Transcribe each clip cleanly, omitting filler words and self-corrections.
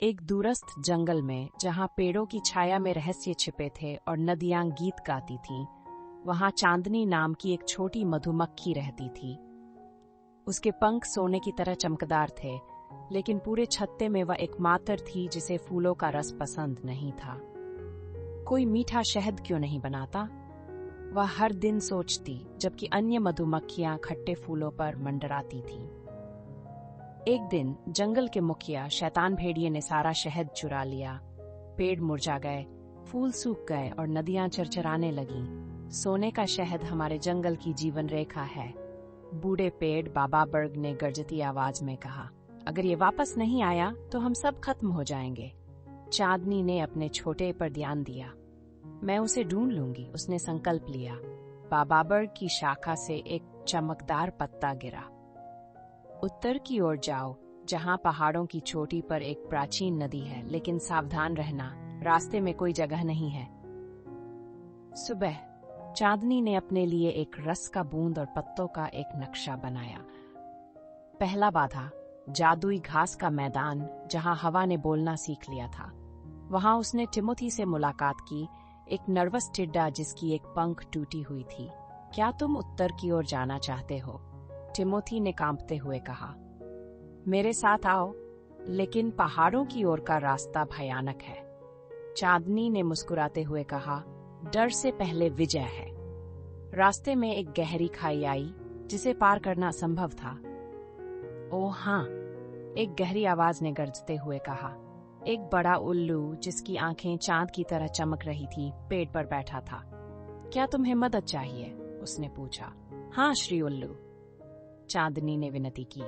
एक दूरस्थ जंगल में, जहां पेड़ों की छाया में रहस्य छिपे थे और नदियां गीत गाती थीं, वहां चांदनी नाम की एक छोटी मधुमक्खी रहती थी। उसके पंख सोने की तरह चमकदार थे, लेकिन पूरे छत्ते में वह एकमात्र थी जिसे फूलों का रस पसंद नहीं था। कोई मीठा शहद क्यों नहीं बनाता? वह हर दिन सोचती, जबकि अन्य मधुमक्खियां खट्टे फूलों पर मंडराती थीं। एक दिन जंगल के मुखिया शैतान भेड़िए ने सारा शहद चुरा लिया। पेड़ मुरझा गए, फूल सूख गए और नदियां चरचराने लगीं। सोने का शहद हमारे जंगल की जीवन रेखा है, बूढ़े पेड़ बाबा बर्ग ने गरजती आवाज में कहा। अगर ये वापस नहीं आया तो हम सब खत्म हो जाएंगे। चांदनी ने अपने छोटे पर ध्यान दिया। मैं उसे ढूंढ लूंगी, उसने संकल्प लिया। बाबा बर्ग की शाखा से एक चमकदार पत्ता गिरा। उत्तर की ओर जाओ, जहां पहाड़ों की चोटी पर एक प्राचीन नदी है, लेकिन सावधान रहना, रास्ते में कोई जगह नहीं है। सुबह चांदनी ने अपने लिए एक रस का बूंद और पत्तों का एक नक्शा बनाया। पहला बाधा, जादुई घास का मैदान, जहां हवा ने बोलना सीख लिया था। वहां उसने टिमोथी से मुलाकात की, एक नर्वस टिड्डा जिसकी एक पंख टूटी हुई थी। क्या तुम उत्तर की ओर जाना चाहते हो? टिमोथी ने कांपते हुए कहा। मेरे साथ आओ, लेकिन पहाड़ों की ओर का रास्ता भयानक है। चांदनी ने मुस्कुराते हुए कहा, डर से पहले विजय है। रास्ते में एक गहरी खाई आई, जिसे पार करना असंभव था। ओह हाँ, एक गहरी आवाज ने गरजते हुए कहा। एक बड़ा उल्लू, जिसकी आंखें चांद की तरह चमक रही थी, पेड़ पर बैठा था। क्या तुम्हें मदद चाहिए? उसने पूछा। हाँ श्री उल्लू, चांदनी ने विनती की।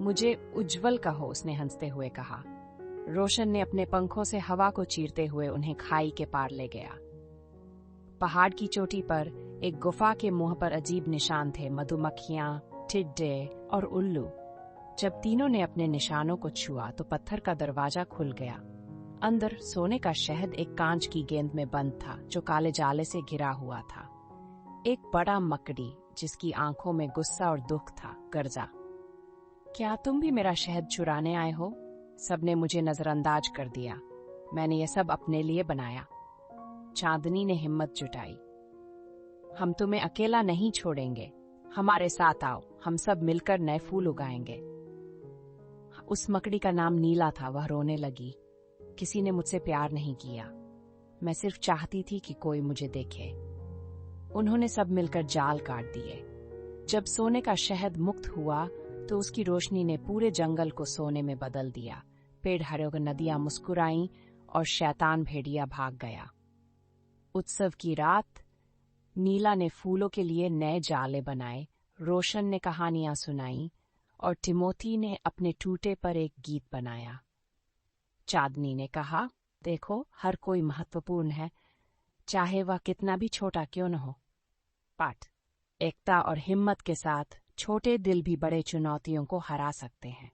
मुझे उज्जवल कहो, उसने हंसते हुए कहा। रोशन ने अपने पंखों से हवा को चीरते हुए उन्हें खाई के पार ले गया। पहाड़ की चोटी पर एक गुफा के मुंह पर अजीब निशान थे, मधुमक्खियां, टिड्डे और उल्लू। जब तीनों ने अपने निशानों को छुआ तो पत्थर का दरवाजा खुल गया। अंदर सोने का शहद एक कांच की गेंद में बंद था, जो काले जाले से घिरा हुआ था। एक बड़ा मकड़ी, जिसकी आंखों में गुस्सा और दुख था, गरजा। क्या तुम भी मेरा शहद चुराने आए हो? सबने मुझे नजरअंदाज कर दिया। मैंने यह सब अपने लिए बनाया। चांदनी ने हिम्मत जुटाई। हम तुम्हें अकेला नहीं छोड़ेंगे, हमारे साथ आओ, हम सब मिलकर नए फूल उगाएंगे। उस मकड़ी का नाम नीला था। वह रोने लगी। किसी ने मुझसे प्यार नहीं किया, मैं सिर्फ चाहती थी कि कोई मुझे देखे। उन्होंने सब मिलकर जाल काट दिए। जब सोने का शहद मुक्त हुआ तो उसकी रोशनी ने पूरे जंगल को सोने में बदल दिया। पेड़ हरे होकर नदियां मुस्कुराईं और शैतान भेड़िया भाग गया। उत्सव की रात नीला ने फूलों के लिए नए जाले बनाए, रोशन ने कहानियां सुनाई और टिमोथी ने अपने टूटे पर एक गीत बनाया। चांदनी ने कहा, देखो, हर कोई महत्वपूर्ण है, चाहे वह कितना भी छोटा क्यों न हो। पाठ, एकता और हिम्मत के साथ छोटे दिल भी बड़े चुनौतियों को हरा सकते हैं।